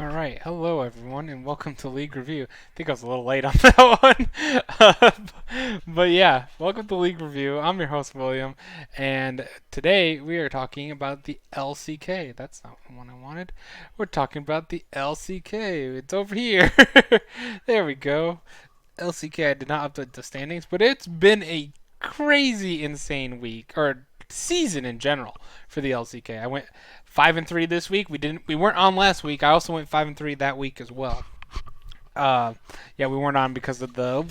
All right, hello everyone, and welcome to League Review. I think I was a little late on that one, but yeah, welcome to League Review. I'm your host William, and today we are talking about the LCK. That's not the one I wanted. We're talking about the LCK. It's over here. There we go. LCK. I did not update the standings, but it's been a crazy, insane week or season in general for the LCK. I went 5-3 this week. We weren't on last week. I also went 5-3 that week as well. Uh, yeah, we weren't on because of the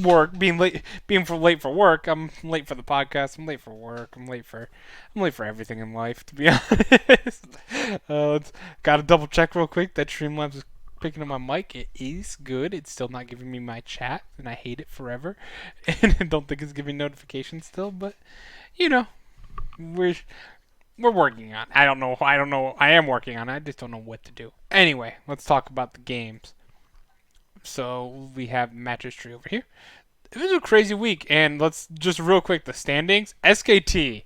work being late, late for work. I'm late for the podcast. I'm late for work. I'm late for everything in life, to be honest. Got to double check real quick that Streamlabs is picking up my mic. It is good. It's still not giving me my chat, and I hate it forever. And I don't think it's giving notifications still, but you know, we're we're working on. I don't know. I don't know. I am working on it. I just don't know what to do. Anyway, let's talk about the games. So we have matches tree over here. It was a crazy week, and let's just real quick the standings. SKT,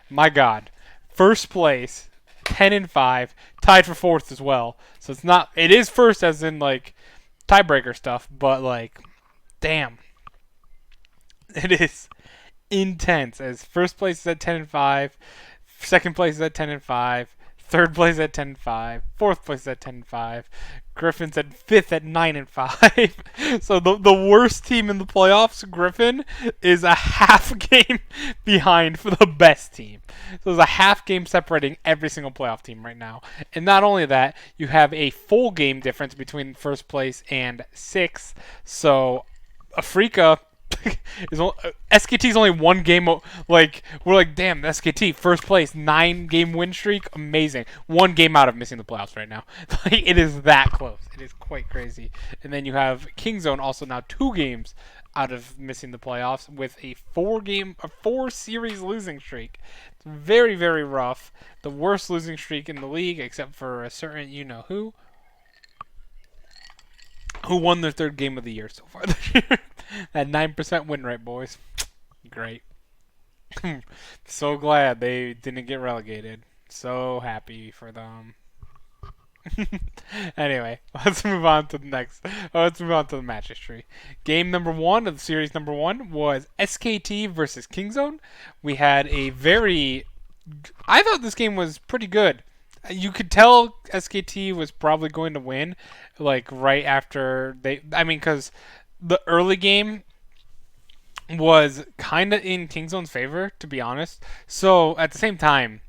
my God, first place, 10-5, tied for fourth as well. So it's not. It is first as in like tiebreaker stuff, but like, damn, it is intense. As first place is at 10-5, second place is at 10-5, third place at 10-5, fourth place at 10-5. Griffin's at fifth at 9-5. So the worst team in the playoffs, Griffin, is a half game behind for the best team. So there's a half game separating every single playoff team right now. And not only that, you have a full game difference between first place and sixth. So Afrika SKT's only one game. Like we're like, damn, SKT first place, 9-game win streak, amazing. One game out of missing the playoffs right now. Like it is that close. It is quite crazy. And then you have Kingzone also now 2 games out of missing the playoffs with a 4-series losing streak. It's very very rough. The worst losing streak in the league, except for a certain you know who won their third game of the year so far this year. That 9% win rate, boys. Great. So glad they didn't get relegated. So happy for them. Anyway, let's move on to the next. Let's move on to the match history. Game number 1 of the series number 1 was SKT versus Kingzone. We had a very. I thought this game was pretty good. You could tell SKT was probably going to win, like right after they. I mean, because the early game was kind of in Kingzone's favor, to be honest. So at the same time,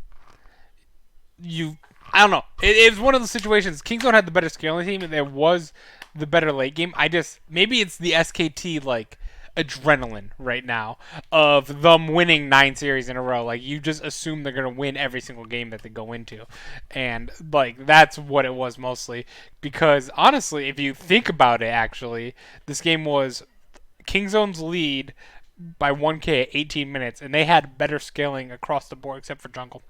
I don't know. It was one of those situations. Kingzone had the better scaling team, and there was the better late game. Maybe it's the SKT like adrenaline right now of them winning 9 series in a row. Like you just assume they're gonna win every single game that they go into, and like that's what it was mostly. Because honestly, if you think about it, actually, this game was Kingzone's lead by 1K at 18 minutes, and they had better scaling across the board except for jungle.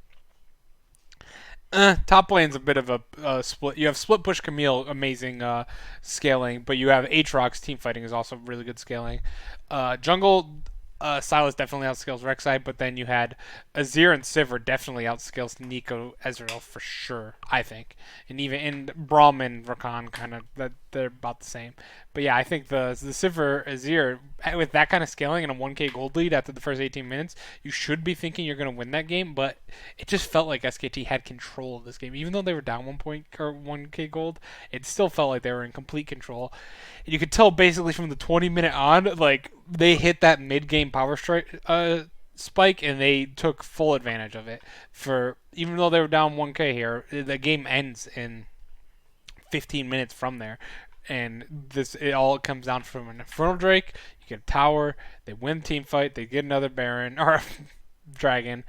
Top lane's a bit of a split. You have split push Camille, amazing scaling, but you have Aatrox team fighting is also really good scaling. Jungle, Silas definitely outscales Rek'Sai, but then you had Azir and Sivir definitely outscales Nico Ezreal for sure, I think. And even in Braum and Rakan kind of they're about the same. But yeah, I think the Sivir Azir with that kind of scaling and a 1K gold lead after the first 18 minutes, you should be thinking you're going to win that game, but it just felt like SKT had control of this game. Even though they were down 1 point or 1K gold, it still felt like they were in complete control. And you could tell basically from the 20-minute on, like they hit that mid-game power strike spike and they took full advantage of it. For even though they were down 1K here, the game ends in 15 minutes from there. And it all comes down from an Infernal Drake. You get a tower. They win team fight. They get another Baron or Dragon.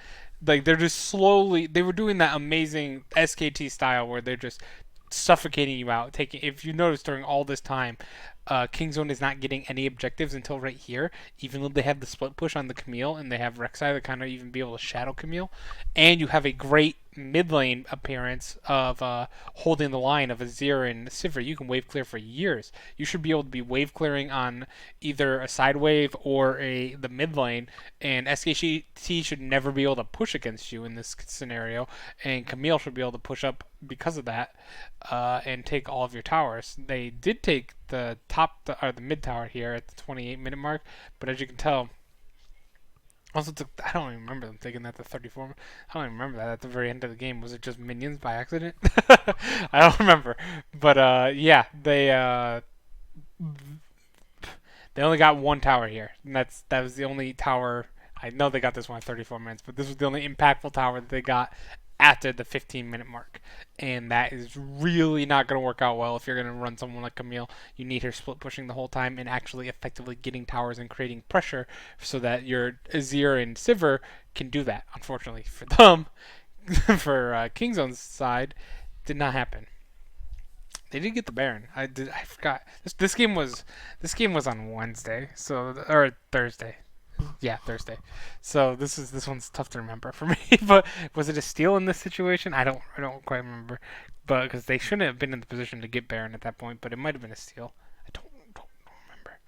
Like they're just slowly. They were doing that amazing SKT style where they're just suffocating you out. If you notice during all this time, Kingzone is not getting any objectives until right here, even though they have the split push on the Camille and they have Rek'Sai to kind of even be able to shadow Camille, and you have a great mid lane appearance of holding the line of Azir and Sivir. You can wave clear for years. You should be able to be wave clearing on either a side wave or the mid lane, and SKT should never be able to push against you in this scenario, and Camille should be able to push up because of that and take all of your towers. They did take the or the mid tower here at the 28-minute mark, but as you can tell, also took. I don't even remember them taking that to 34. I don't even remember that at the very end of the game. Was it just minions by accident? I don't remember, but yeah, they only got one tower here, and that was the only tower. I know they got this one at 34 minutes, but this was the only impactful tower that they got after the 15-minute mark. And that is really not going to work out well if you're going to run someone like Camille. You need her split pushing the whole time and actually effectively getting towers and creating pressure so that your Azir and Sivir can do that. Unfortunately for them, for Kingzone's side, did not happen. They did get the Baron. I forgot. This game was on Wednesday, or Thursday. Yeah, Thursday. So this one's tough to remember for me. But was it a steal in this situation? I don't quite remember. But because they shouldn't have been in the position to get Baron at that point, but it might have been a steal. I don't remember.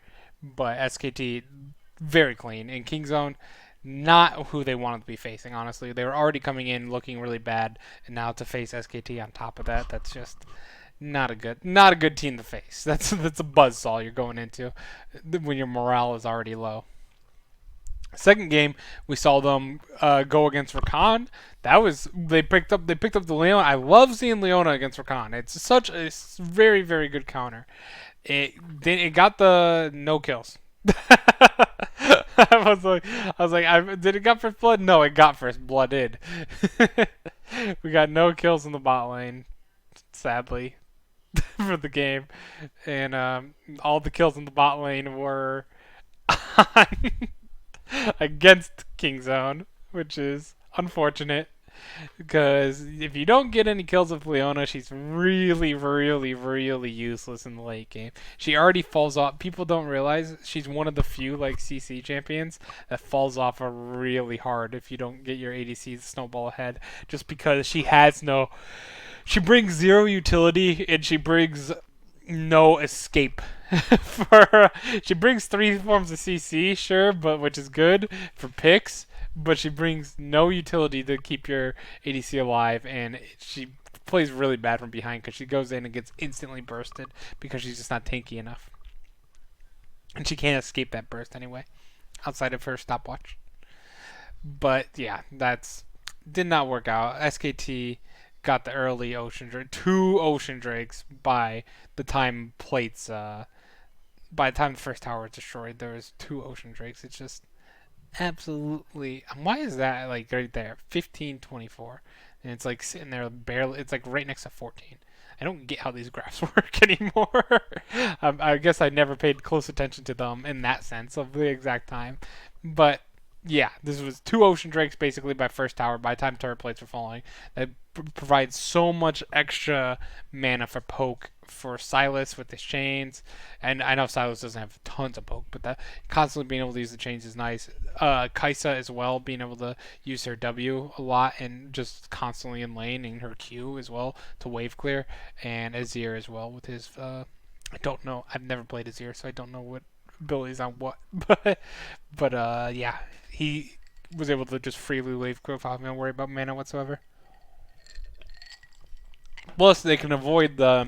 But SKT very clean in Kingzone. Not who they wanted to be facing, honestly. They were already coming in looking really bad, and now to face SKT on top of that, that's just not a good team to face. That's a buzzsaw you're going into when your morale is already low. Second game, we saw them go against Rakan. They picked up the Leona. I love seeing Leona against Rakan. It's such a very very good counter. It got the no kills. Did it got first blood? No, it got first blooded. We got no kills in the bot lane, sadly, for the game, and all the kills in the bot lane were on against Kingzone, which is unfortunate because if you don't get any kills with Leona, she's really, really, really useless in the late game. She already falls off. People don't realize she's one of the few like CC champions that falls off really hard if you don't get your ADC snowball ahead, just because she brings zero utility and she brings no escape. She brings three forms of CC, sure, but which is good for picks, but she brings no utility to keep your ADC alive, and she plays really bad from behind because she goes in and gets instantly bursted because she's just not tanky enough, and she can't escape that burst anyway, outside of her stopwatch. But yeah, that's did not work out. SKT got the early two ocean drakes the time plates. By the time the first tower was destroyed, there was two ocean drakes. It's just absolutely. Why is that like right there? 15-24, and it's like sitting there barely. It's like right next to 14. I don't get how these graphs work anymore. I guess I never paid close attention to them in that sense of the exact time, but yeah, this was two ocean drakes basically by first tower by the time turret plates were falling. That provides so much extra mana for poke for Silas with his chains. And I know Silas doesn't have tons of poke, but that constantly being able to use the chains is nice. Kaisa as well, being able to use her W a lot and just constantly in lane, and her Q as well to wave clear. And Azir as well with his I don't know. I've never played Azir, so I don't know what abilities on what. But yeah, he was able to just freely wave clear without having to worry about mana whatsoever. Plus, they can avoid the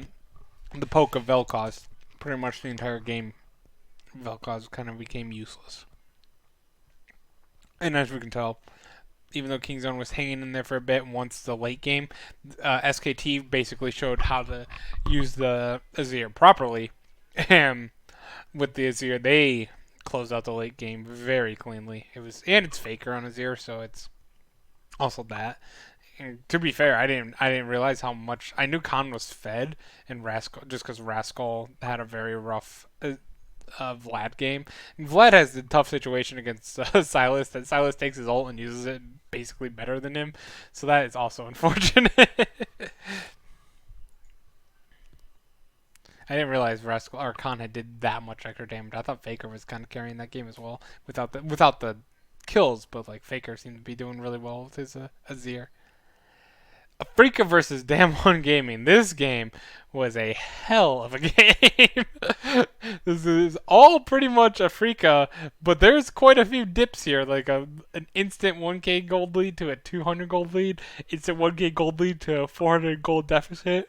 poke of Vel'Koz. Pretty much the entire game, Vel'Koz kind of became useless. And as we can tell, even though Kingzone was hanging in there for a bit once the late game, SKT basically showed how to use the Azir properly. And with the Azir, they closed out the late game very cleanly. And it's Faker on Azir, so it's also that. And to be fair, I didn't realize how much I knew Khan was fed and Rascal just because Rascal had a very rough Vlad game. And Vlad has a tough situation against Silas. That Silas takes his ult and uses it basically better than him, so that is also unfortunate. I didn't realize Rascal or Khan had did that much extra damage. I thought Faker was kind of carrying that game as well without the kills, but like Faker seemed to be doing really well with his Azir. Afrika versus Damn One Gaming. This game was a hell of a game. This is all pretty much Afrika, but there's quite a few dips here, like an instant 1k gold lead to a 200 gold lead, instant 1k gold lead to a 400 gold deficit,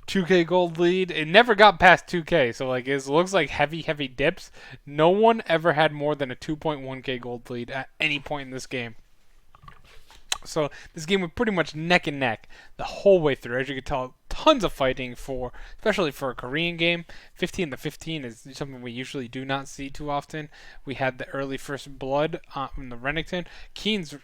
2k gold lead. It never got past 2k, so like it looks like heavy dips. No one ever had more than a 2.1k gold lead at any point in this game. So this game was pretty much neck and neck the whole way through. As you can tell, tons of fighting especially for a Korean game. 15 to 15 is something we usually do not see too often. We had the early first blood in the Renekton. Keen's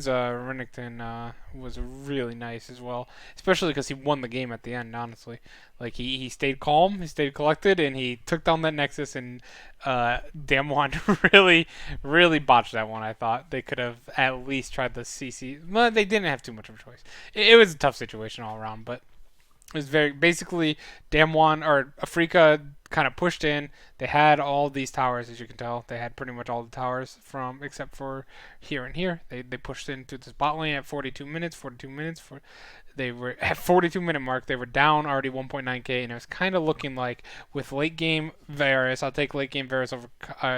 Renekton was really nice as well, especially because he won the game at the end. Honestly, like he stayed calm, he stayed collected, and he took down that Nexus. And Damwon really botched that one. I thought they could have at least tried the CC. Well, they didn't have too much of a choice. It was a tough situation all around, but it was very basically Damwon or Afrika kind of pushed in. They had all these towers, as you can tell. They had pretty much all the towers from except for here and here. They pushed into the bot lane at 42 minutes. 42 minutes for they were at 42-minute mark. They were down already 1.9k, and it was kind of looking like with late game Varus. I'll take late game Varus over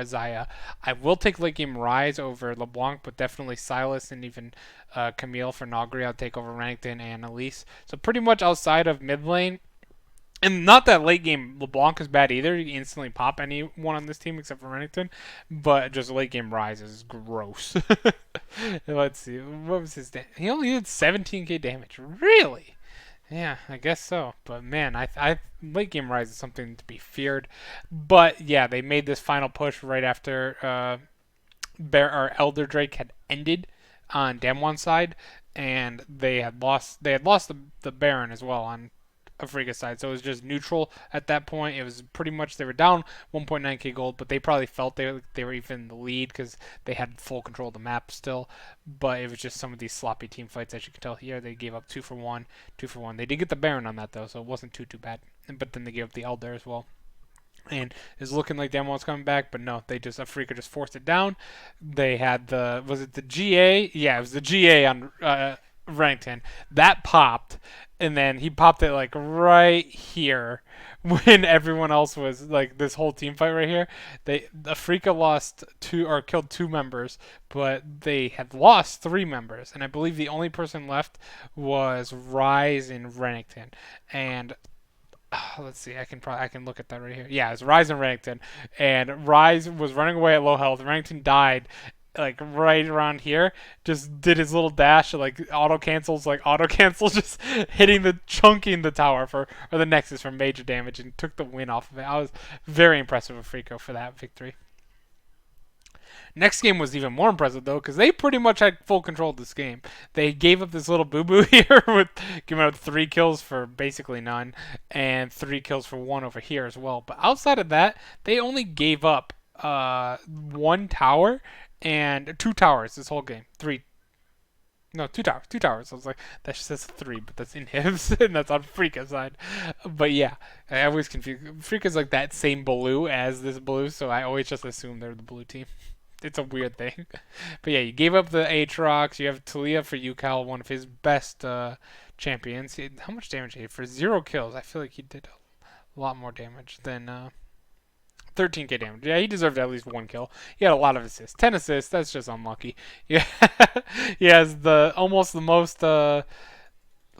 Zaya. I will take late game Ryze over LeBlanc, but definitely Silas and even Camille for Nogri. I'll take over Renekton and Elise. So pretty much outside of mid lane. And not that late game LeBlanc is bad either. You can instantly pop anyone on this team except for Renekton. But just late game Ryze is gross. Let's see. What was his damage? He only did 17k damage. Really? Yeah, I guess so. But man, I late game Ryze is something to be feared. But yeah, they made this final push right after Elder Drake had ended on Damwon's side, and they had lost the Baron as well on Afrika's side. So it was just neutral at that point. It was pretty much they were down 1.9k gold, but they probably felt they were even in the lead because they had full control of the map still. But it was just some of these sloppy team fights, as you can tell here. They gave up 2 for 1, 2 for 1. They did get the Baron on that though, so it wasn't too bad. But then they gave up the Elder as well. And it's looking like Damwon's coming back, but no, Afrika just forced it down. They had was it the GA? Yeah, it was the GA on Renekton. That popped, and then he popped it like right here when everyone else was like this whole team fight right here. Afrika lost 2 or killed 2 members, but they had lost 3 members, and I believe the only person left was Ryze and Renekton. And let's see. I can look at that right here. Yeah, it's Ryze and Renekton, and Ryze was running away at low health. Renekton died, like right around here. Just did his little dash, like auto cancels, just chunking the tower or the Nexus for major damage, and took the win off of it. I was very impressed with Afrika for that victory. Next game was even more impressive though, because they pretty much had full control of this game. They gave up this little boo-boo here with giving out 3 kills for basically none, and 3 kills for 1 over here as well. But outside of that, they only gave up 1 tower and 2 towers this whole game. 3. No, 2 towers. 2 towers. I was like, that says 3, but that's in Hibs, and that's on Freaka's side. But yeah, I always confuse. Freaka's like that same blue as this blue, so I always just assume they're the blue team. It's a weird thing. But yeah, you gave up the Aatrox. You have Talia for Yukal, one of his best champions. How much damage did he? For 0 kills, I feel like he did a lot more damage than 13k damage. Yeah, he deserved at least 1 kill. He had a lot of assists. 10 assists, that's just unlucky. Yeah, he has almost the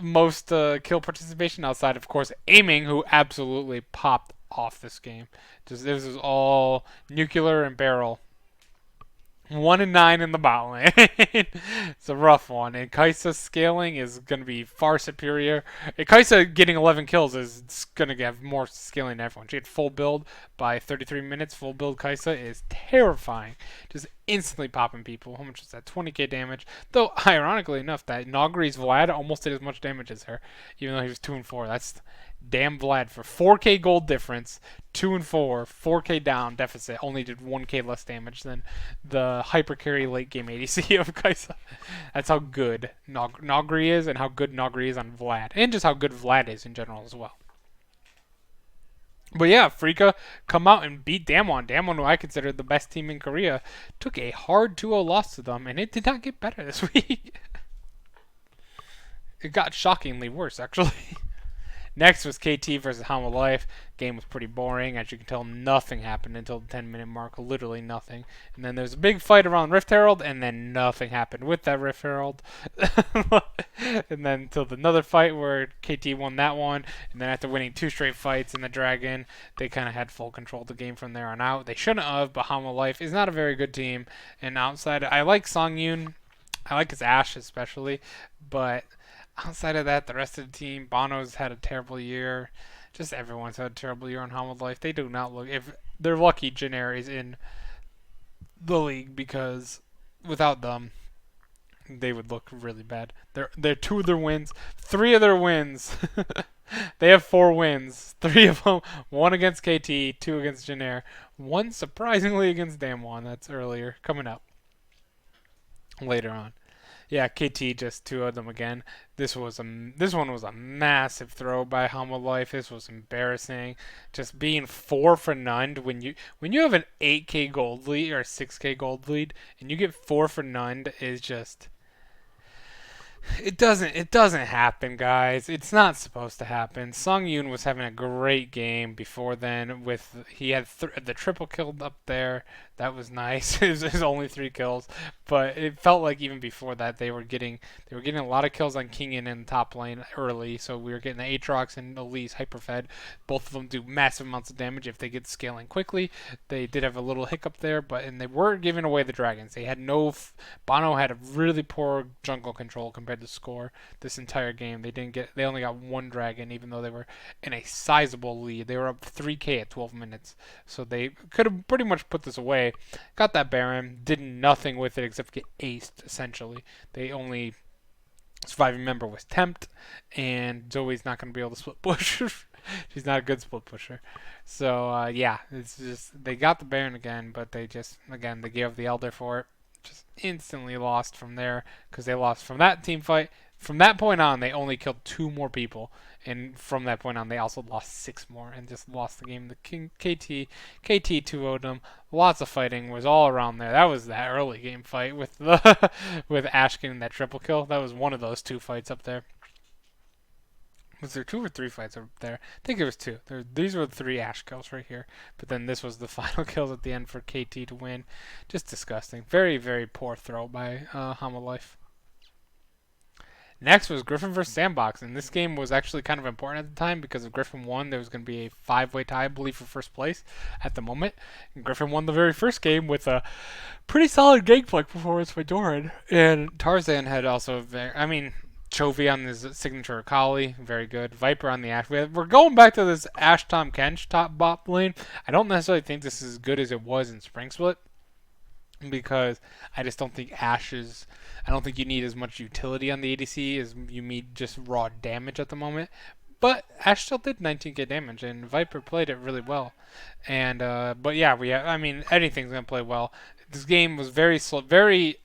most kill participation outside, of course, aiming, who absolutely popped off this game. This is all nuclear and barrel. 1 and 9 in the bot lane. It's a rough one. And Kai'Sa's scaling is going to be far superior. Kai'Sa getting 11 kills is going to have more scaling than everyone. She had full build by 33 minutes. Full build Kai'Sa is terrifying. Just instantly popping people. How much is that? 20k damage. Though, ironically enough, that Nogri's Vlad almost did as much damage as her, even though he was 2 and 4. That's damn Vlad for 4k gold difference. 2 and 4, 4k down deficit, only did 1k less damage than the hyper carry late game ADC of Kai'Sa. That's how good Nogri is, and how good Nogri is on Vlad, and just how good Vlad is in general as well. But yeah, Frika come out and beat Damwon. Damwon, who I consider the best team in Korea, took a hard 2-0 loss to them, and it did not get better this week. It got shockingly worse, actually. Next was KT versus Hama Life. Game was pretty boring. As you can tell, nothing happened until the 10-minute mark. Literally nothing. And then there was a big fight around Rift Herald, and then nothing happened with that Rift Herald. And then until another fight where KT won that one. And then after winning 2 straight fights in the Dragon, they kind of had full control of the game from there on out. They shouldn't have, but Hama Life is not a very good team. And outside, I like Songyun. I like his Ashe especially, but outside of that, the rest of the team, Bono's had a terrible year. Just everyone's had a terrible year on Hamid Life. They do not look. If they're lucky, Janair is in the league because without them, they would look really bad. They're 2 of their wins, 3 of their wins. They have 4 wins. 3 of them, 1 against KT, 2 against Janair, 1 surprisingly against Damwon. That's earlier coming up later on. Yeah, KT just 2 of them again. This one was a massive throw by Hama Life. This was embarrassing. Just being 4 for none when you have an 8k gold lead or 6k gold lead and you get 4 for none is just it doesn't happen, guys. It's not supposed to happen. Sung Yoon was having a great game before then. He had the triple kill up there. That was nice. It was only 3 kills, but it felt like even before that they were getting a lot of kills on Kingin in the top lane early. So we were getting the Aatrox and Elise hyperfed. Both of them do massive amounts of damage if they get scaling quickly. They did have a little hiccup there, and they were giving away the dragons. They had no Bono had a really poor jungle control compared to score this entire game. They only got 1 dragon, even though they were in a sizable lead. They were up 3k at 12 minutes, so they could have pretty much put this away. Got that Baron, did nothing with it except get aced. Essentially, they only surviving member was Tempt, and Zoe's not going to be able to split push. She's not a good split pusher. So yeah, it's just they got the Baron again, but they gave the Elder for it. Just instantly lost from there because they lost from that team fight. From that point on, they only killed 2 more people, and from that point on, they also lost 6 more and just lost the game. KT 2-0'd them. Lots of fighting was all around there. That was that early game fight with with Ashe getting that triple kill. That was one of those 2 fights up there. Was there 2 or 3 fights up there? I think it was 2. These were the 3 Ashe kills right here. But then this was the final kills at the end for KT to win. Just disgusting. Very, very poor throw by Hama Life. Next was Griffin versus Sandbox, and this game was actually kind of important at the time because if Griffin won, there was going to be a 5-way tie, I believe, for first place at the moment. And Griffin won the very first game with a pretty solid gangplank performance by Doran. And Tarzan had also, Chovy on his signature Akali, very good. Viper on the Ashe. We're going back to this Ashe Tom Kench top bot lane. I don't necessarily think this is as good as it was in Spring Split because I just don't think Ashe is. I don't think you need as much utility on the ADC as you need just raw damage at the moment. But Ashe still did 19k damage, and Viper played it really well. And but yeah, anything's gonna play well. This game was very slow, very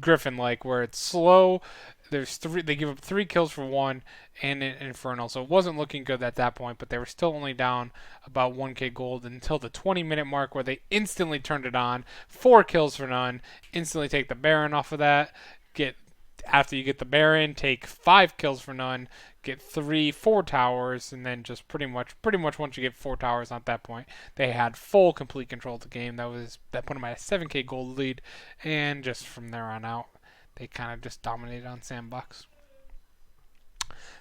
Griffin-like, where it's slow. They give up 3 kills for 1 and an Infernal, so it wasn't looking good at that point, but they were still only down about 1k gold until the 20-minute mark where they instantly turned it on. 4 kills for none, instantly take the Baron off of that. After you get the Baron, take 5 kills for none, get 4 towers, and then just pretty much once you get 4 towers at that point, they had full complete control of the game. That put them at a 7k gold lead, and just from there on out, they kind of just dominated on Sandbox.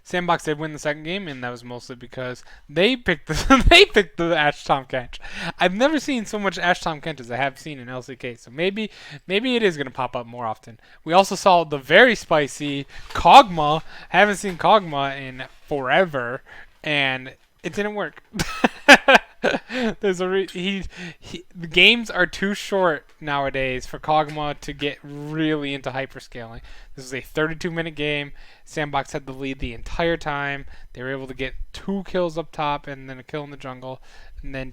Sandbox did win the second game, and that was mostly because they picked the Ashe Tom Kench. I've never seen so much Ashe Tom Kench as I have seen in LCK, so maybe it is going to pop up more often. We also saw the very spicy Kog'Maw. Haven't seen Kog'Maw in forever, and it didn't work. The games are too short nowadays for Kog'Maw to get really into hyperscaling. This was a 32-minute game. Sandbox had the lead the entire time. They were able to get 2 kills up top and then a kill in the jungle, and then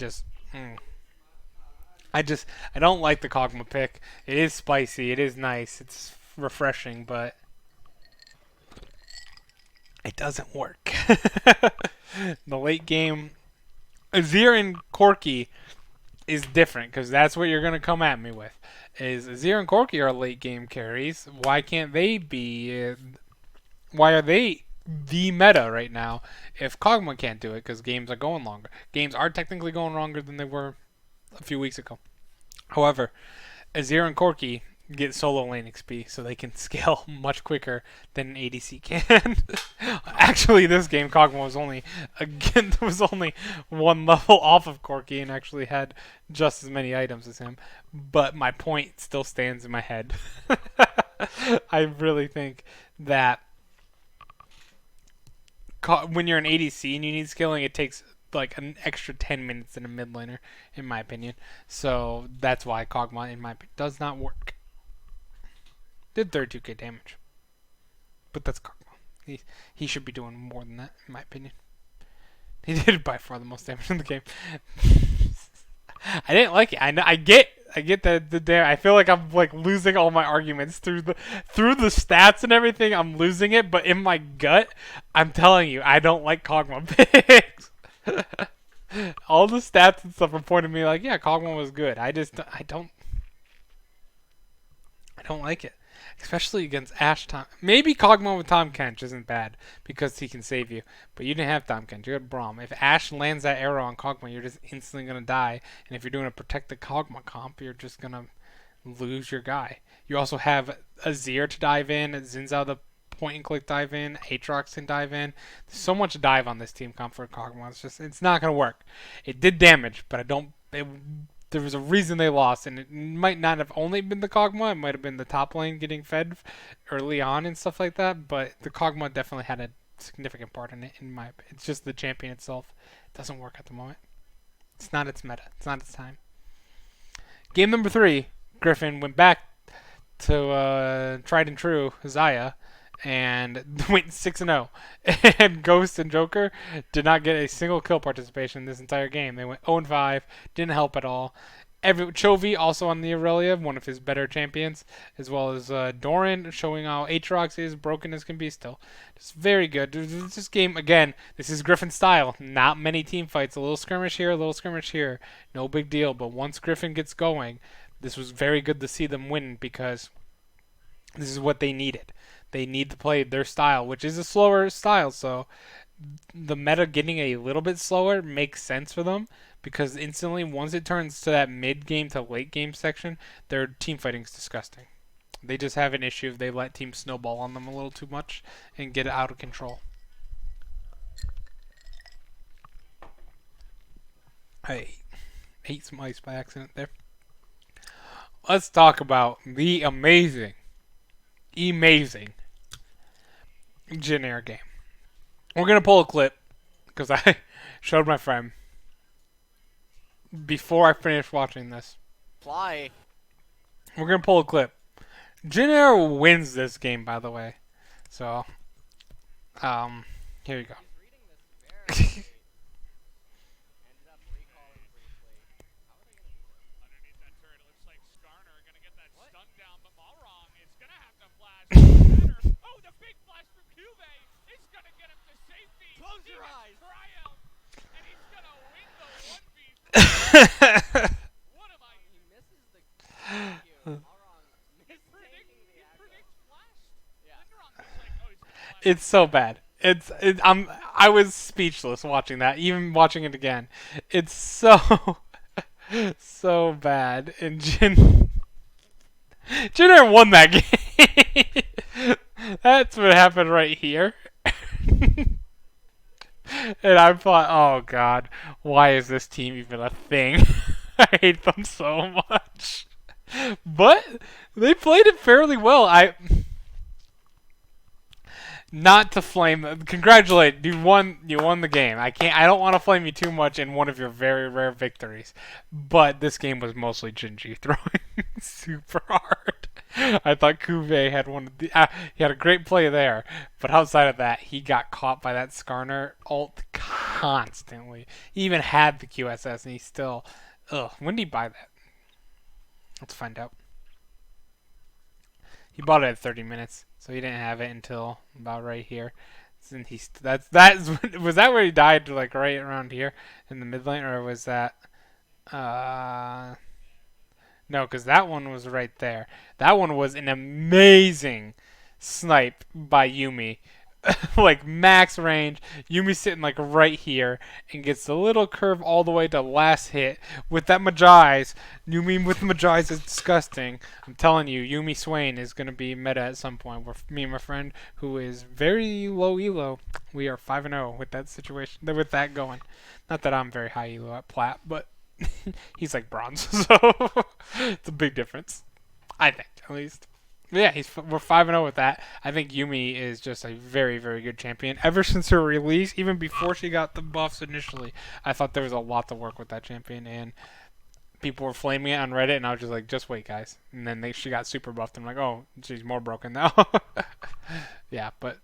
I don't like the Kog'Maw pick. It is spicy. It is nice. It's refreshing, but it doesn't work. The late game, Azir and Corki is different because that's what you're gonna come at me with. Is Azir and Corki are late game carries? Why can't they be? Why are they the meta right now? If Kog'Maw can't do it because games are going longer. Games are technically going longer than they were a few weeks ago. However, Azir and Corki get solo lane XP, so they can scale much quicker than an ADC can. Actually, this game Kog'Maw was only again was only one level off of Corki and actually had just as many items as him. But my point still stands in my head. I really think that when you're an ADC and you need scaling, it takes like an extra 10 minutes than a mid laner, in my opinion. So that's why Kog'Maw, in my opinion, does not work. Did 32k damage, but that's Kog'Maw. He should be doing more than that, in my opinion. He did by far the most damage in the game. I didn't like it. I get that the damn. I feel like I'm like losing all my arguments through the stats and everything. I'm losing it, but in my gut, I'm telling you, I don't like Kog'Maw picks. All the stats and stuff are pointing me like, yeah, Kog'Maw was good. I don't like it, especially against Ashe Tom. Maybe Kog'Maw with Tom Kench isn't bad because he can save you, but you didn't have Tom Kench. You had Braum. If Ashe lands that arrow on Kog'Maw, you're just instantly gonna die. And if you're doing a protect the Kog'Maw comp, you're just gonna lose your guy. You also have Azir to dive in, Zinzao the point and click dive in, Aatrox can dive in. There's so much dive on this team comp for Kog'Maw. It's not gonna work. It did damage, but I don't. There was a reason they lost, and it might not have only been the Kog'Maw. It might have been the top lane getting fed early on and stuff like that. But the Kog'Maw definitely had a significant part in it. It's just the champion itself doesn't work at the moment. It's not its meta. It's not its time. Game number 3, Griffin went back to tried and true Zaya and went 6-0. And Ghost and Joker did not get a single kill participation in this entire game. They went 0-5, didn't help at all. Chovy also on the Aurelia, one of his better champions, as well as Doran showing how Aatrox is broken as can be still. Just very good. This game, again, this is Griffin style. Not many team fights. A little skirmish here, a little skirmish here. No big deal. But once Griffin gets going, this was very good to see them win because this is what they needed. They need to play their style, which is a slower style. So the meta getting a little bit slower makes sense for them because instantly once it turns to that mid game to late game section, their team fighting is disgusting. They just have an issue if they let teams snowball on them a little too much and get it out of control. I ate some ice by accident there. Let's talk about the amazing Jin Air game. We're going to pull a clip because I showed my friend before I finished watching this. Fly. We're going to pull a clip. Jin Air wins this game, by the way. So, here you go. Close your eyes. What am I? He misses the. Thank you. Alron mistaking the aggro. Yeah. It's so bad. I was speechless watching that, even watching it again. It's so so bad. And Jin Air won that game. That's what happened right here. And I thought, oh god, why is this team even a thing? I hate them so much. But they played it fairly well. Not to flame. Congratulate you won the game. I don't want to flame you too much in one of your very rare victories. But this game was mostly Jinji throwing super hard. I thought Cuvée had one of the he had a great play there, but outside of that, he got caught by that Skarner ult constantly. He even had the QSS and he still when did he buy that? Let's find out. He bought it at 30 minutes, so he didn't have it until about right here. And that's was that where he died like right around here in the mid lane, or was that uh no, because that one was right there. That one was an amazing snipe by Yumi. Like max range. Yumi sitting like right here and gets the little curve all the way to last hit with that Majai's. Yumi with Majai's is disgusting. I'm telling you, Yumi Swain is going to be meta at some point. Where me and my friend, who is very low elo, we are 5-0 with that situation, with that going. Not that I'm very high elo at plat, but he's like bronze, so it's a big difference. I think, at least. Yeah, we're 5-0 with that. I think Yumi is just a very, very good champion. Ever since her release, even before she got the buffs initially, I thought there was a lot to work with that champion, and people were flaming it on Reddit, and I was just like, just wait, guys. And then she got super buffed. I'm like, oh, she's more broken now. Yeah, but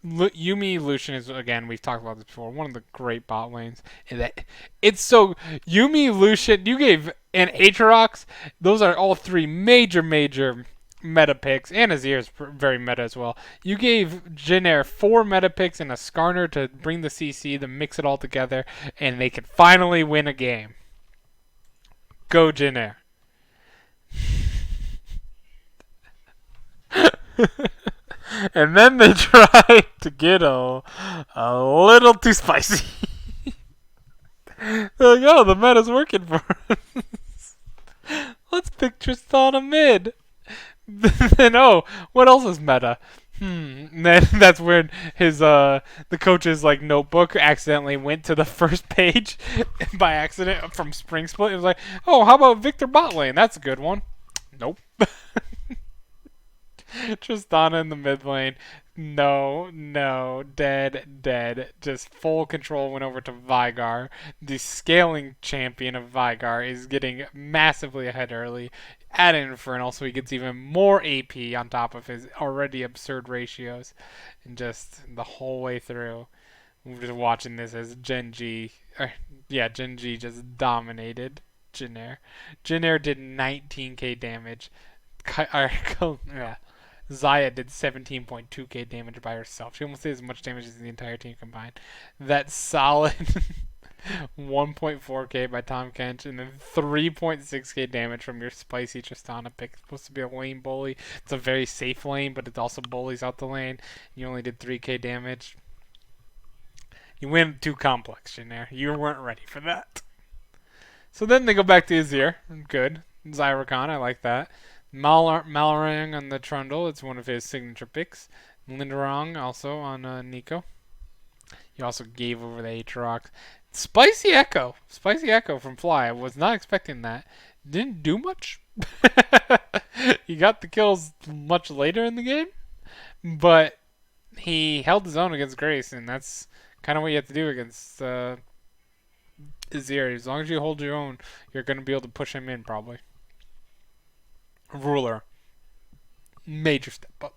Yumi Lucian is, again, we've talked about this before, one of the great bot lanes. And that it's so Yumi Lucian, you gave and Aatrox, those are all three major meta picks, and Azir is very meta as well. You gave Jin 4 meta picks and a Skarner to bring the CC, to mix it all together, and they could finally win a game. Go Jin. And then they tried to get a little too spicy. They're like, oh, the meta's working for us. Let's pick Tristana mid. Then, oh, what else is meta? And then that's when the coach's like notebook accidentally went to the first page by accident from Spring Split. It was like, oh, how about Victor bot lane? That's a good one. Nope. Tristana in the mid lane. No, no, dead. Just full control went over to Vigar. The scaling champion of Vigar is getting massively ahead early. Add in Infernal so he gets even more AP on top of his already absurd ratios. And just the whole way through, we're just watching this as Genji, Genji just dominated Jin. Jin did 19k damage. Yeah. Zaya did 17.2k damage by herself. She almost did as much damage as the entire team combined. That solid 1.4k by Tom Kench, and then 3.6k damage from your spicy Tristana pick. It's supposed to be a lane bully. It's a very safe lane, but it also bullies out the lane. You only did 3k damage. You went too complex, Janair. You weren't ready for that. So then they go back to Azir. Good. Zyrakan, I like that. Malorang on the Trundle, it's one of his signature picks. Linderong also on Nico. He also gave over the Aatrox. Spicy Echo from Fly. I was not expecting that. Didn't do much. He got the kills much later in the game, but he held his own against Grace, and that's kind of what you have to do against Azir. As long as you hold your own, you're going to be able to push him in probably. Ruler, major step up.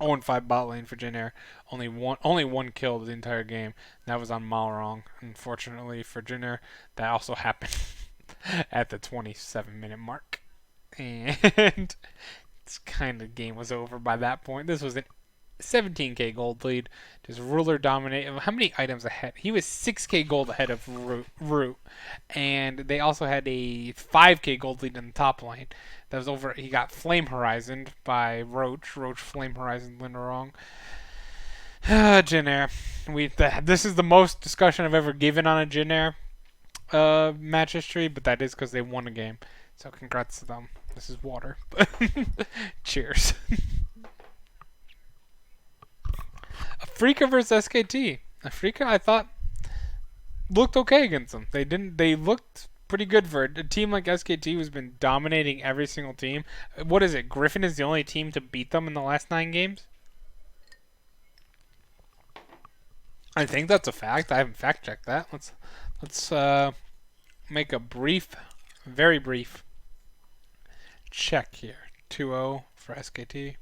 0-5 bot lane for Jin. Only one kill the entire game. That was on Malrong. Unfortunately for Jin, that also happened at the 27-minute mark. And it's kind of game was over by that point. This was an 17k gold lead. Just Ruler dominate. How many items ahead? He was 6k gold ahead of Root. And they also had a 5k gold lead in the top lane. That was over. He got Flame Horizoned by Roach. Roach Flame Horizon Linderong. Jin. This is the most discussion I've ever given on a Jin match history, but that is because they won a game. So congrats to them. This is water. Cheers. Afrika versus SKT. Afrika, I thought, looked okay against them. They looked pretty good for a team like SKT who's been dominating every single team. What is it? Griffin is the only team to beat them in the last 9 games? I think that's a fact. I haven't fact checked that. Let's make a very brief check here. 2-0 for SKT.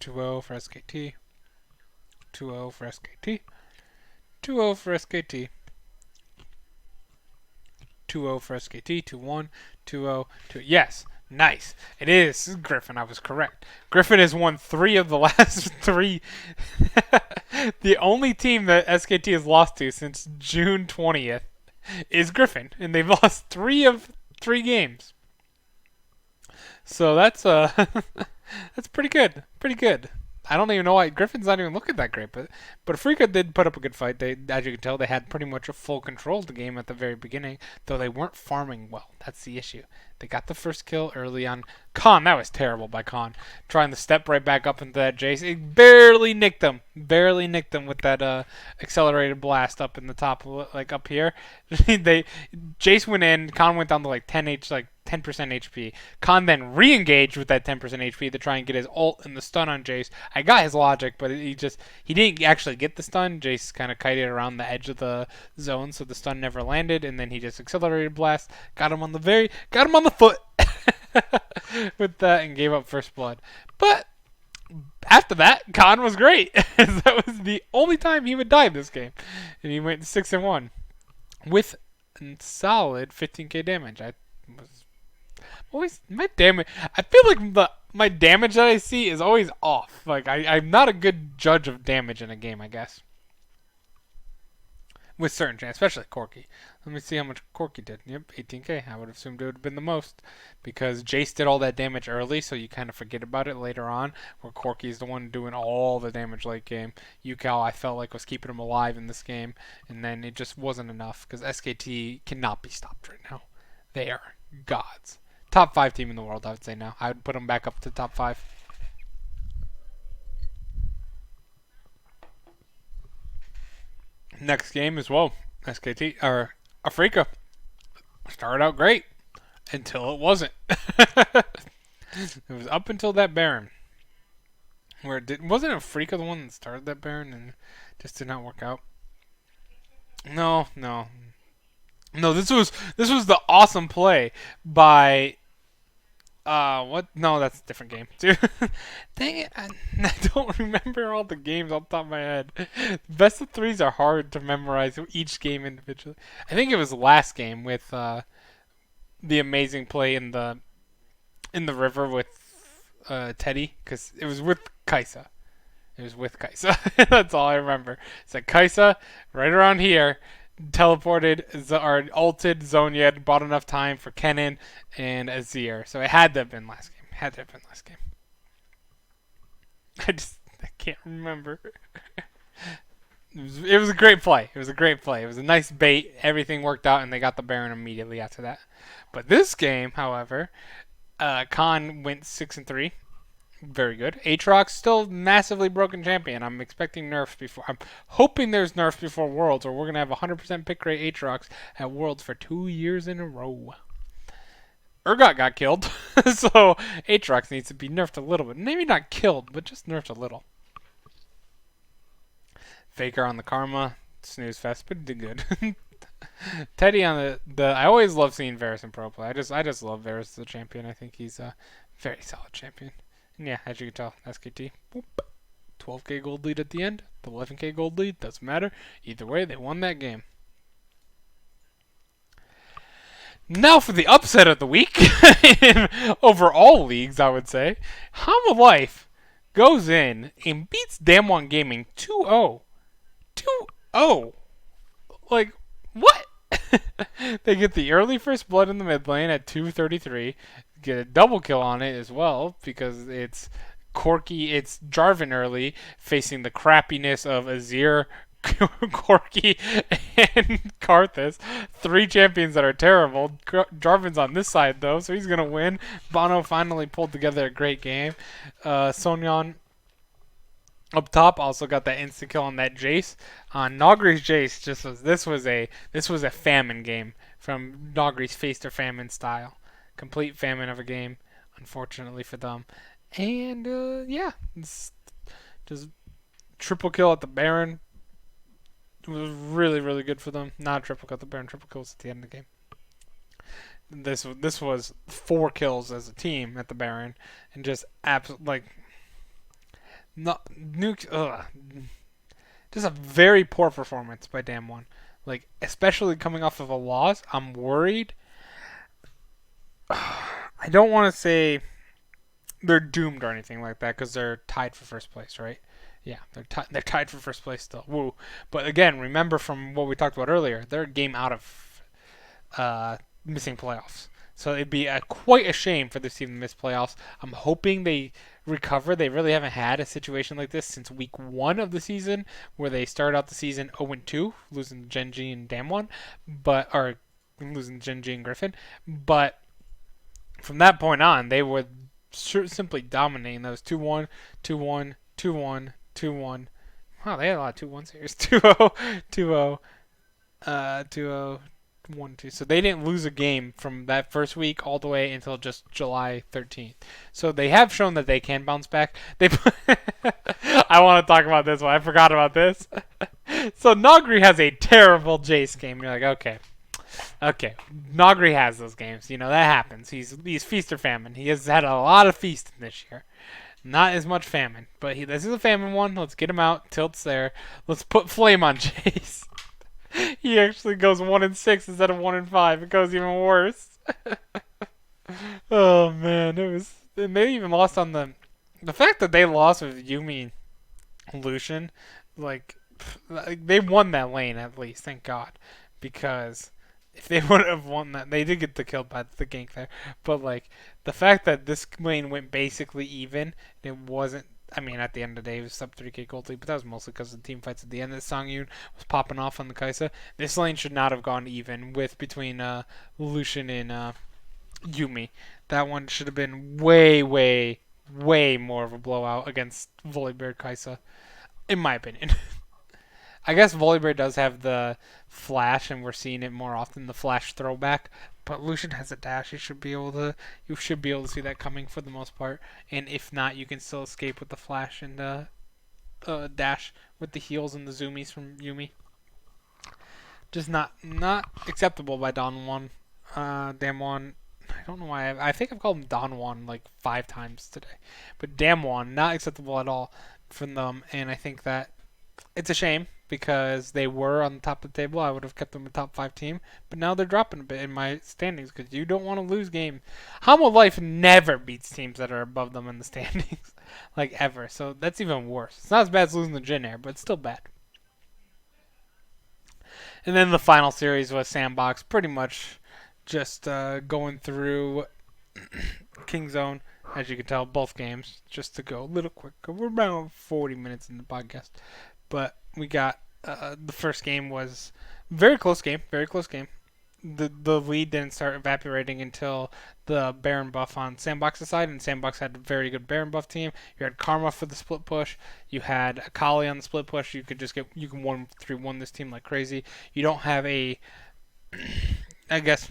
2-0 for SKT. 2-0 for SKT. 2-0 for SKT. 2-0 for SKT. 2-1. 2-0. Yes. Nice. It is Griffin. I was correct. Griffin has won 3 of the last 3. The only team that SKT has lost to since June 20th is Griffin, and they've lost 3 of 3 games. So that's that's pretty good. Pretty good. I don't even know why Griffin's not even looking that great, but Afrika did put up a good fight. They, as you can tell, they had pretty much a full control of the game at the very beginning, though they weren't farming well. That's the issue. They got the first kill early on. Khan, that was terrible by Khan, trying to step right back up into that Jace. It barely nicked him with that accelerated blast up in the top, like up here. they Jace went in, Khan went down to like 10% HP. Khan then re-engaged with that 10% HP to try and get his ult and the stun on Jace. I got his logic, but he didn't actually get the stun. Jace kind of kited around the edge of the zone, so the stun never landed, and then he just accelerated blast, got him on the foot with that, and gave up first blood. But after that, Khan was great. That was the only time he would die in this game, and he went 6-1 with solid 15k damage. I was always my damage. I feel like my damage that I see is always off. Like I'm not a good judge of damage in a game, I guess. With certain champs, especially Corki. Let me see how much Corki did. Yep, 18k. I would have assumed it would have been the most because Jace did all that damage early, so you kind of forget about it later on. Where Corki is the one doing all the damage late game. Yukao, I felt like was keeping him alive in this game, and then it just wasn't enough because SKT cannot be stopped right now. They are gods. Top 5 team in the world, I would say now. I would put them back up to top 5. Next game as well. SKT or Afrika started out great until it wasn't. It was up until that Baron, where wasn't Afrika the one that started that Baron and just did not work out. No, no, no. This was the awesome play by what? No, that's a different game, too. Dang it, I don't remember all the games off the top of my head. Best of threes are hard to memorize each game individually. I think it was the last game with the amazing play in the river with Teddy, because it was with Kaisa. It was with Kaisa. That's all I remember. It's like Kaisa right around here teleported or ulted Zonyed, bought enough time for Kennen and Azir. So it had to have been last game. I can't remember. It was a great play. It was a great play. It was a nice bait. Everything worked out, and they got the Baron immediately after that. But this game, however, Khan went 6-3. Very good. Aatrox still massively broken champion. I'm expecting nerfs before. I'm hoping there's nerfs before Worlds, or we're gonna have 100% pick rate Aatrox at Worlds for 2 years in a row. Urgot got killed, so Aatrox needs to be nerfed a little bit. Maybe not killed, but just nerfed a little. Faker on the Karma, snooze fest, but did good. Teddy on the. I always love seeing Varus in pro play. I just love Varus as a champion. I think he's a very solid champion. And yeah, as you can tell, SKT, whoop, 12k gold lead at the end, the 11k gold lead, doesn't matter. Either way, they won that game. Now for the upset of the week, in over all leagues, I would say. Hama Life goes in and beats Damwon Gaming 2-0. 2-0. Like, what? They get the early first blood in the mid lane at 2:33. Get a double kill on it as well because it's Jarvan early facing the crappiness of Azir, Corki, and Karthus. 3 champions that are terrible. Jarvan's on this side though, so he's gonna win. Bono finally pulled together a great game. Sonyon up top also got that instant kill on that Jace. Nogri's Jace this was a famine game from Nogri's Feast or Famine style. Complete famine of a game, unfortunately for them. And yeah, it's just triple kill at the Baron. It was really, really good for them. Not triple kill at the Baron, triple kills at the end of the game. This was 4 kills as a team at the Baron, and just like not nuke. Just a very poor performance by Damwon. Like especially coming off of a loss, I'm worried. I don't want to say they're doomed or anything like that because they're tied for first place, right? Yeah, they're tied for first place still. Woo! But again, remember from what we talked about earlier, they're a game out of uh, missing playoffs. So it'd be quite a shame for this team to miss playoffs. I'm hoping they recover. They really haven't had a situation like this since week 1 of the season, where they started out the season 0-2, losing Genji and Damwon, but or losing Genji and Griffin. But from that point on, they were simply dominating those 2-1, 2-1, 2-1, 2-1. Wow, they had a lot of 2-1 series. 2-0, 2-0, 2-0, 1-2. So they didn't lose a game from that first week all the way until just July 13th. So they have shown that they can bounce back. They I want to talk about this one. I forgot about this. So Nagri has a terrible Jace game. You're like, okay. Okay, Nagri has those games. You know that happens. He's feast or famine. He has had a lot of feasting this year, not as much famine. But this is a famine one. Let's get him out. Tilt's there. Let's put flame on Chase. He actually goes 1-6 instead of 1-5. It goes even worse. Oh man, it was. They even lost on the fact that they lost with Yumi Lucian. Like, they won that lane at least. Thank God, because if they would have won that, they did get the kill by the gank there. But like the fact that this lane went basically even, it wasn't. I mean, at the end of the day, it was sub 3K gold lead, but that was mostly because of the team fights at the end. The Songyun was popping off on the Kaisa. This lane should not have gone even with between Lucian and Yumi. That one should have been way, way, way more of a blowout against Volibear Kaisa, in my opinion. I guess Volibear does have the flash, and we're seeing it more often, the flash throwback. But Lucian has a dash. You should be able to see that coming for the most part. And if not, you can still escape with the flash and dash with the heals and the zoomies from Yumi. Just not acceptable by Don Juan. Damwon. I don't know why. I think I've called him Don Juan like 5 times today, but Damwon not acceptable at all from them. And I think that it's a shame because they were on the top of the table. I would have kept them a top 5 team, but now they're dropping a bit in my standings because you don't want to lose game. Hamo Life never beats teams that are above them in the standings, like ever. So that's even worse. It's not as bad as losing the Jin Air, but it's still bad. And then the final series was Sandbox, pretty much just going through King Zone. As you can tell, both games, just to go a little quick. We're about 40 minutes in the podcast. But we got the first game was very close game, very close game. The lead didn't start evaporating until the Baron buff on Sandbox's side, and Sandbox had a very good Baron buff team. You had Karma for the split push. You had Akali on the split push. You can 1-3-1 this team like crazy. You don't have a, I guess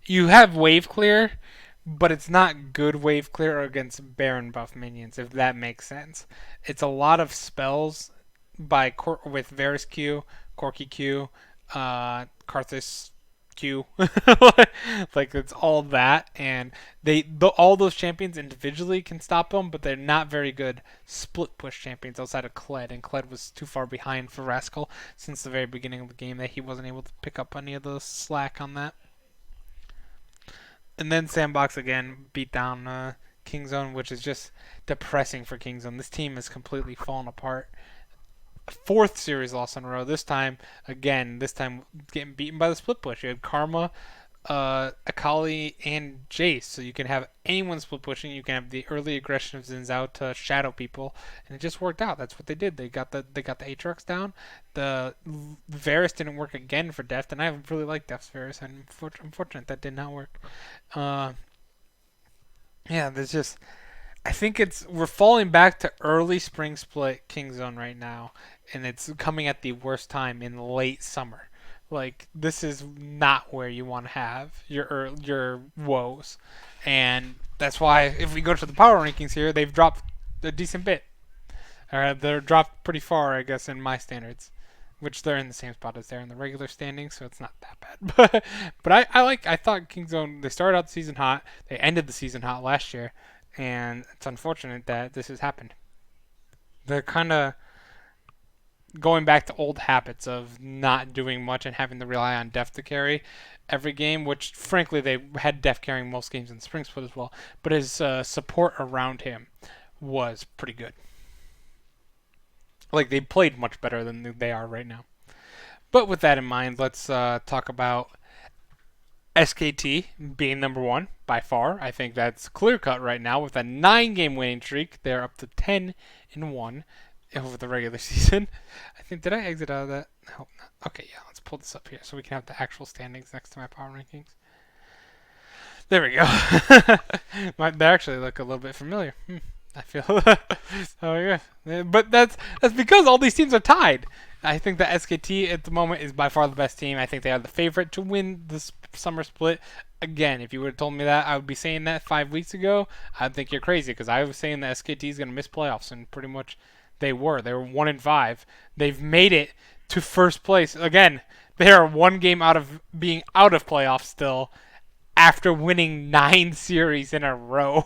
you have wave clear, but it's not good wave clear against Baron buff minions, if that makes sense. It's a lot of spells with Varus Q, Corki Q, Karthus Q. Like it's all that, and all those champions individually can stop them, but they're not very good split push champions outside of Kled, and Kled was too far behind for Rascal since the very beginning of the game that he wasn't able to pick up any of the slack on that. And then Sandbox again beat down Kingzone, which is just depressing for Kingzone. This team has completely fallen apart. Fourth series loss in a row. This time getting beaten by the split push. You had Karma, Akali, and Jace. So you can have anyone split pushing. You can have the early aggression of Xin Zhao to shadow people, and it just worked out. That's what they did. They got the Aatrox down. The Varus didn't work again for Deft, and I really like Deft's Varus. And unfortunate that did not work. Uh, yeah, there's just I think we're falling back to early spring split Kingzone right now, and it's coming at the worst time in late summer. Like this is not where you want to have your woes, and that's why if we go to the power rankings here, they've dropped a decent bit. They're dropped pretty far, I guess, in my standards, which they're in the same spot as they're in the regular standings, so it's not that bad. I thought Kingzone, they started out the season hot, they ended the season hot last year, and it's unfortunate that this has happened. They're kind of going back to old habits of not doing much and having to rely on Def to carry every game, which frankly they had Def carrying most games in the spring split as well. But his support around him was pretty good. Like they played much better than they are right now. But with that in mind, let's talk about SKT being number one by far. I think that's clear cut right now with a 9 game winning streak. They're up to 10-1 over the regular season. I think did I exit out of that? I hope not. Okay, yeah, let's pull this up here so we can have the actual standings next to my power rankings. There we go. They actually look a little bit familiar. I feel. Oh yeah, but that's because all these teams are tied. I think that SKT at the moment is by far the best team. I think they are the favorite to win this summer split. Again, if you would have told me that, I would be saying that 5 weeks ago. I'd think you're crazy because I was saying that SKT is going to miss playoffs, and pretty much they were. They were 1-5. They've made it to first place again. They are 1 game out of being out of playoffs still, after winning 9 series in a row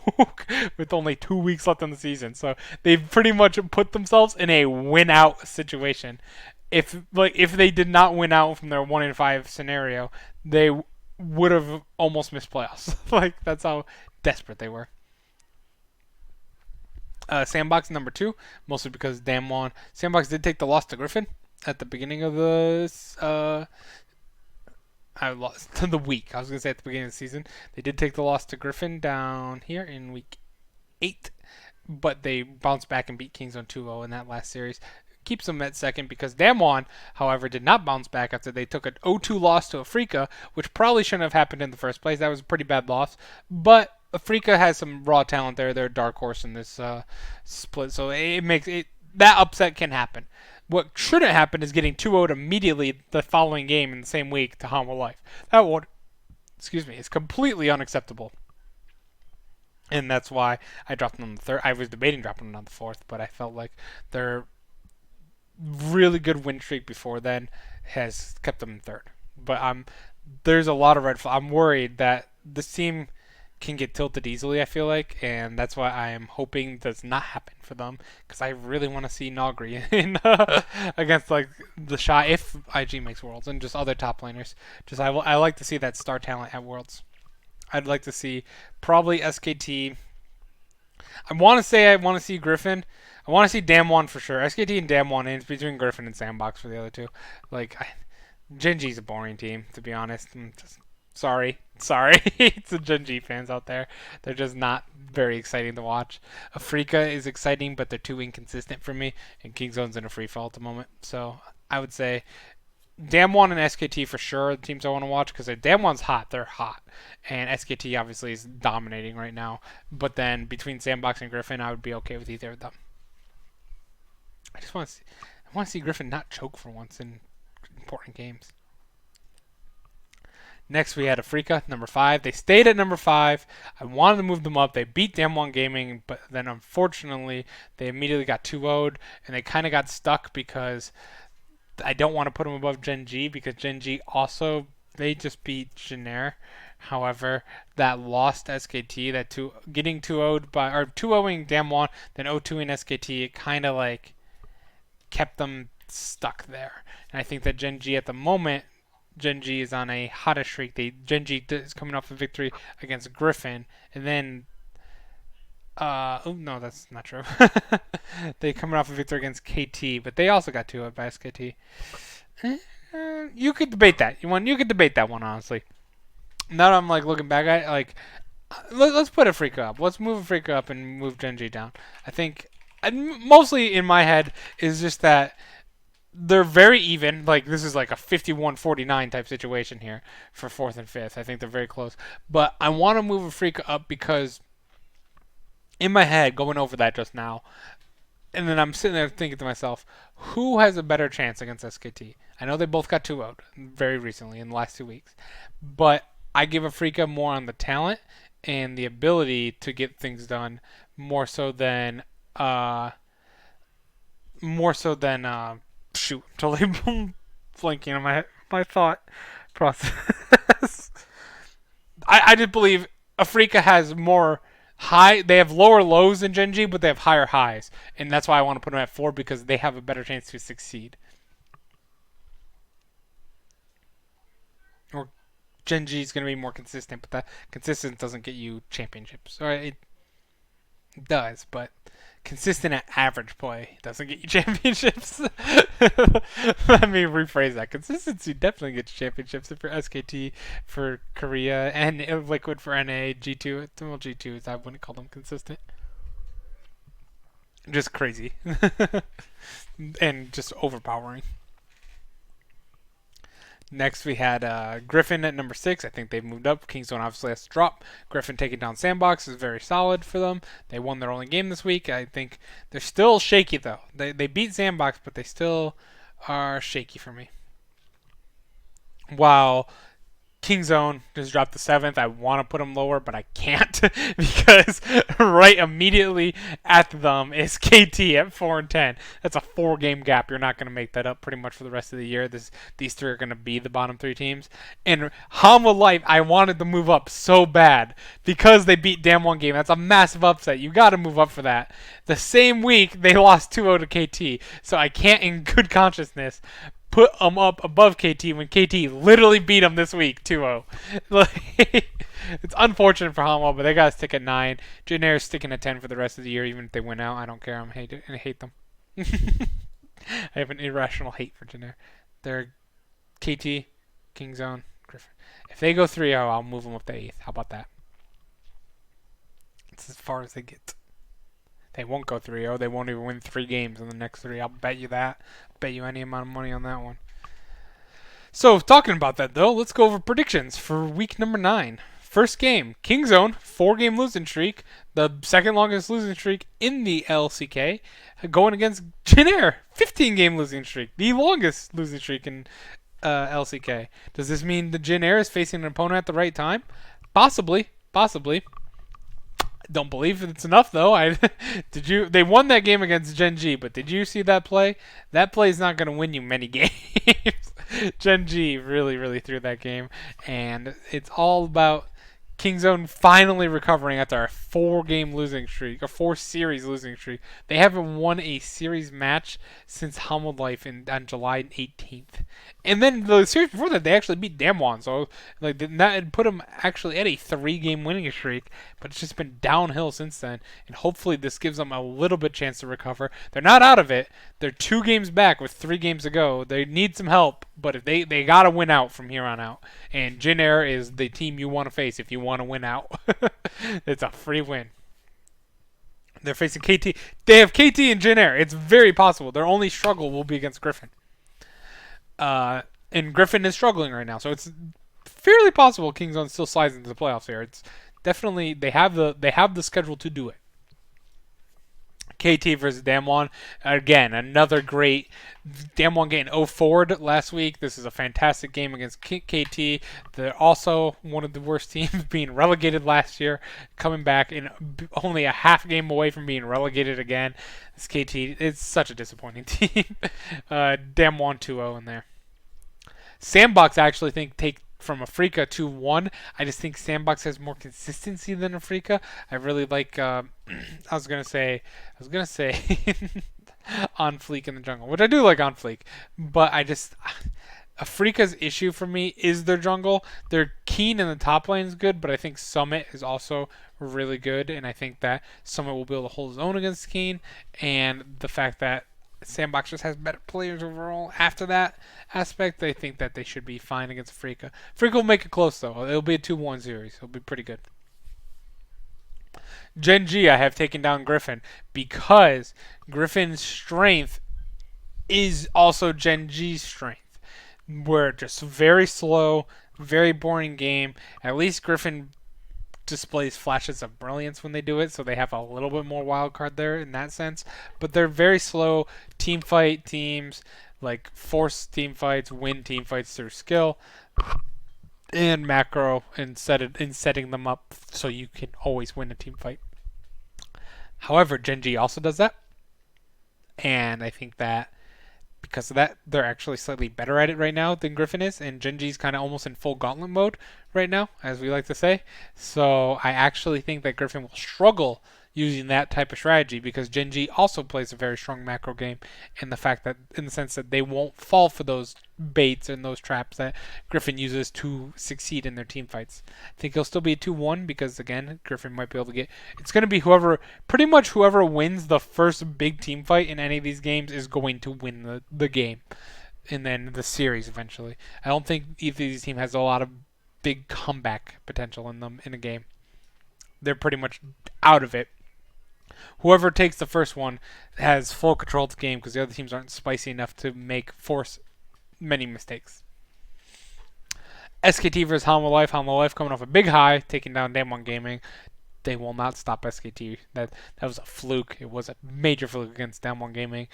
with only 2 weeks left in the season. So they've pretty much put themselves in a win out situation. If they did not win out from their 1-5 scenario, they would have almost missed playoffs. Like that's how desperate they were. Sandbox number 2, mostly because Damwon. Sandbox did take the loss to Griffin at the beginning of the I lost to the week. I was gonna say at the beginning of the season, they did take the loss to Griffin down here in week 8, but they bounced back and beat Kingzone 2-0 in that last series. Keeps them at second because Damwon, however, did not bounce back after they took an 0-2 loss to Afrika, which probably shouldn't have happened in the first place. That was a pretty bad loss, but Afrika has some raw talent there. They're a dark horse in this split, so it makes it that upset can happen. What shouldn't happen is getting 2-0 immediately the following game in the same week to Hanwha Life. That would, excuse me, is completely unacceptable. And that's why I dropped them on the third. I was debating dropping them on the fourth, but I felt like their really good win streak before then has kept them in third. But there's a lot of red flags. I'm worried that this team can get tilted easily, I feel like, and that's why I am hoping does not happen for them because I really want to see Nogri in against like the Shy if IG makes Worlds and just other top laners. I like to see that star talent at Worlds. I'd like to see probably SKT. I want to say I want to see Griffin. I want to see Damwon for sure. SKT and Damwon, and it's between Griffin and Sandbox for the other two. Like, Genji's a boring team, to be honest. Sorry. It's the Genji fans out there. They're just not very exciting to watch. Afrika is exciting, but they're too inconsistent for me, and Kingzone's in a free fall at the moment. So I would say Damwon and SKT for sure are the teams I want to watch because Damwon's hot. They're hot. And SKT obviously is dominating right now. But then between Sandbox and Griffin, I would be okay with either of them. I want to see Griffin not choke for once in important games. Next, we had Afrika, number 5. They stayed at number 5. I wanted to move them up. They beat Damwon Gaming, but then unfortunately, they immediately got 2-0'd, and they kind of got stuck because I don't want to put them above Gen G because Gen G also, they just beat Jenner. However, that lost SKT, getting 2-0'd by, or 2-0ing Damwon, then 0-2ing SKT, it kind of like kept them stuck there. And I think that Gen G at the moment, Gen G is on a hottest streak. Gen G is coming off a victory against Griffin, and then oh no, that's not true. They coming off a victory against KT, but they also got 2 by SKT. You could debate that. You could debate that one honestly. Now that I'm like looking back at it, like let's put Afrika up. Let's move Afrika up and move Gen G down. I think mostly in my head is just that they're very even. Like this is like a 51-49 type situation here for 4th and 5th. I think they're very close. But I want to move Afrika up because in my head, going over that just now, and then I'm sitting there thinking to myself, who has a better chance against SKT? I know they both got 2-0'd very recently in the last 2 weeks, but I give Afrika more on the talent and the ability to get things done more so than shoot, I'm totally blanking on my thought process. I just believe Afrika has more high. They have lower lows than Gen G, but they have higher highs, and that's why I want to put them at 4 because they have a better chance to succeed. Or Gen G is going to be more consistent, but that consistent doesn't get you championships. Or it does, but consistent at average play doesn't get you championships. Let me rephrase that. Consistency definitely gets you championships if you're SKT for Korea and Liquid for NA, G2. Well, G2 is I wouldn't call them consistent. Just crazy. And just overpowering. Next, we had Griffin at number 6. I think they've moved up. Kingzone obviously has to drop. Griffin taking down Sandbox is very solid for them. They won their only game this week. I think they're still shaky, though. They beat Sandbox, but they still are shaky for me. While Kingzone just dropped the 7th. I want to put them lower, but I can't because right immediately after them is KT at 4-10. That's a 4-game gap. You're not going to make that up pretty much for the rest of the year. These three are going to be the bottom 3 teams. And Hanwha Life, I wanted to move up so bad because they beat Damwon Game. That's a massive upset. You got to move up for that. The same week they lost 2-0 to KT, so I can't, in good consciousness, put them up above KT when KT literally beat them this week 2-0. Like, it's unfortunate for Hanwha, but they got to stick at 9. Jin sticking at 10 for the rest of the year, even if they win out. I don't care. I hate them. I have an irrational hate for Jin. They're KT, Kingzone, Griffin. If they go 3-0, I'll move them up to 8th. How about that? It's as far as they get. They won't go 3-0. They won't even win 3 games in the next 3. I'll bet you that. Bet you any amount of money on that one. So, talking about that, though, let's go over predictions for week number 9. First game, Kingzone, 4-game losing streak, the second longest losing streak in the LCK, going against Jin 15-game losing streak, the longest losing streak in LCK. Does this mean the Jin is facing an opponent at the right time? Possibly. Don't believe it's enough though. They won that game against Gen G, but did you see that play? That play is not going to win you many games. Gen G really threw that game, and it's all about Kingzone finally recovering after a 4-game losing streak, a 4-series losing streak. They haven't won a series match since Hanwha Life on July 18th. And then the series before that, they actually beat Damwon. So like that had put them actually at a 3-game winning streak, but it's just been downhill since then. And hopefully this gives them a little bit chance to recover. They're not out of it. They're 2 games back with 3 games to go. They need some help, but if they got to win out from here on out. And Jin is the team you want to face if you want to win out. It's a free win. They're facing KT. They have KT and Jin. It's very possible. Their only struggle will be against Griffin. And Griffin is struggling right now, so it's fairly possible Kingzone still slides into the playoffs here. It's definitely they have the schedule to do it. KT versus Damwon. Again, another great Damwon getting 0-4'd last week. This is a fantastic game against KT. They're also one of the worst teams, being relegated last year, coming back in only a half game away from being relegated again. This KT, it's such a disappointing team. Damwon 2-0 in there. Sandbox, I actually think, take from Afrika 2-1. I just think Sandbox has more consistency than Afrika. I really like. I was gonna say on fleek in the jungle, which I do like on fleek, but I just Afrika's issue for me is their jungle. Their Keen in the top lane is good, but I think Summit is also really good, and I think that Summit will be able to hold his own against Keen, and the fact that Sandbox just has better players overall. After that aspect, I think that they should be fine against Afrika. Afrika will make it close, though. It'll be a 2-1 series. It'll be pretty good. Gen G, I have taken down Griffin because Griffin's strength is also Gen G's strength. We're just very slow, very boring game. At least Griffin displays flashes of brilliance when they do it, so they have a little bit more wild card there in that sense. But they're very slow team fight teams, like force team fights, win team fights through skill and macro, and setting them up so you can always win a team fight. However, Gen G also does that, and I think that because of that, they're actually slightly better at it right now than Griffin is, and Genji's kind of almost in full gauntlet mode right now, as we like to say. So I actually think that Griffin will struggle using that type of strategy because Genji also plays a very strong macro game, in the fact that in the sense that they won't fall for those baits and those traps that Griffin uses to succeed in their team fights. I think he'll still be a 2-1 because again, Griffin might be able to get. It's going to be whoever, pretty much whoever wins the first big team fight in any of these games is going to win the game, and then the series eventually. I don't think either of these teams has a lot of big comeback potential in them in a game. They're pretty much out of it. Whoever takes the first one has full control of the game because the other teams aren't spicy enough to force many mistakes. SKT versus Hanwha Life. Hanwha Life coming off a big high, taking down Damwon Gaming. They will not stop SKT. That was a fluke. It was a major fluke against Damwon Gaming.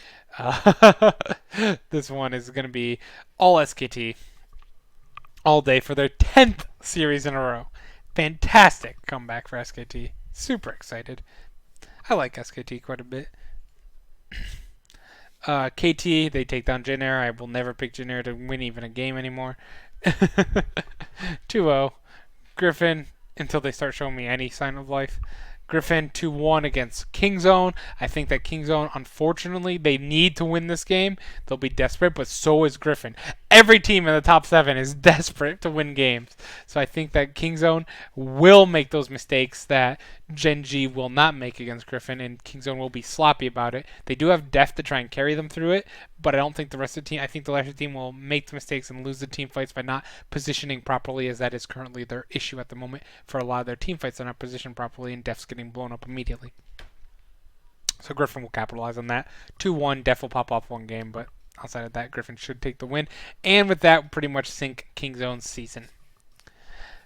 This one is going to be all SKT all day for their 10th series in a row. Fantastic comeback for SKT. Super excited. I like SKT quite a bit. KT, they take down Jin Air. I will never pick Jin Air to win even a game anymore. 2-0. Griffin, until they start showing me any sign of life. Griffin 2-1 against Kingzone. I think that Kingzone, unfortunately, they need to win this game. They'll be desperate, but so is Griffin. Every team in the top 7 is desperate to win games. So I think that Kingzone will make those mistakes that Genji will not make against Griffin, and Kingzone will be sloppy about it. They do have depth to try and carry them through it, but I don't think the rest of the team. I think the rest of the team will make the mistakes and lose the team fights by not positioning properly, as that is currently their issue at the moment for a lot of their team fights. They're not positioned properly, and Def's getting blown up immediately. So Griffin will capitalize on that. 2-1, Def will pop off one game, but outside of that, Griffin should take the win. And with that, pretty much sink Kingzone's season.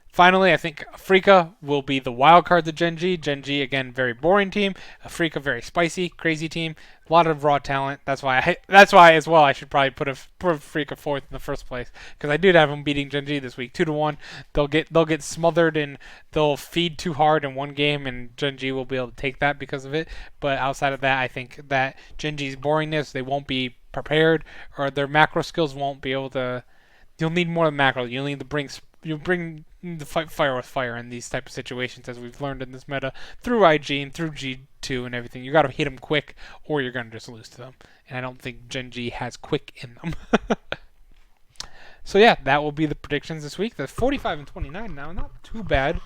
Finally, I think Afrika will be the wild card to Genji. Genji, again, very boring team. Afrika, very spicy, crazy team. A lot of raw talent. That's why as well I should probably put Afrika fourth in the first place, because I did have them beating Genji this week 2-1. They'll get smothered and they'll feed too hard in one game, and Genji will be able to take that because of it. But outside of that, I think that Genji's boringness, they won't be prepared, or their macro skills won't be able to. You'll need more than macro. You'll need to bring the fight fire with fire in these type of situations, as we've learned in this meta through IG and through G2 and everything. You got to hit them quick, or you're gonna just lose to them. And I don't think Genji has quick in them. So yeah, that will be the predictions this week. The 45 and 29 now, not too bad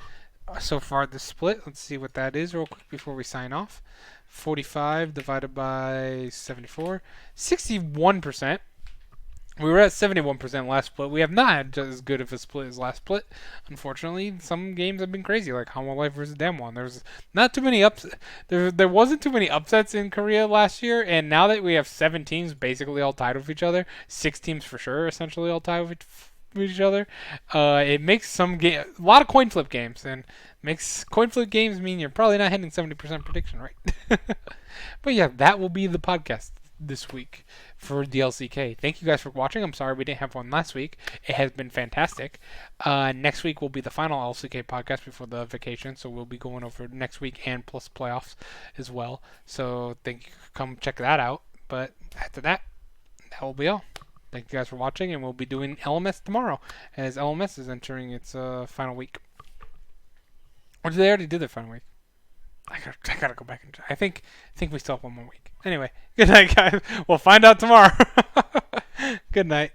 so far this split. Let's see what that is real quick before we sign off. 45 divided by 74, 61%. We were at 71% last split. We have not had as good of a split as last split. Unfortunately, some games have been crazy, like Hanwha Life versus Damwon. There's not too many There wasn't too many upsets in Korea last year, and now that we have 7 teams basically all tied with each other, 6 teams for sure essentially all tied with each other, it makes a lot of coin flip games, and makes coin flip games mean you're probably not hitting 70% prediction rate. But yeah, that will be the podcast this week for the LCK. Thank you guys for watching. I'm sorry we didn't have one last week. It has been fantastic. Next week will be the final LCK podcast before the vacation, so we'll be going over next week and plus playoffs as well. So come check that out. But after that, that will be all. Thank you guys for watching, and we'll be doing LMS tomorrow, as LMS is entering its final week. Or did they already do their final week? I gotta go back and check. I think we still have one more week. Anyway, good night, guys. We'll find out tomorrow. Good night.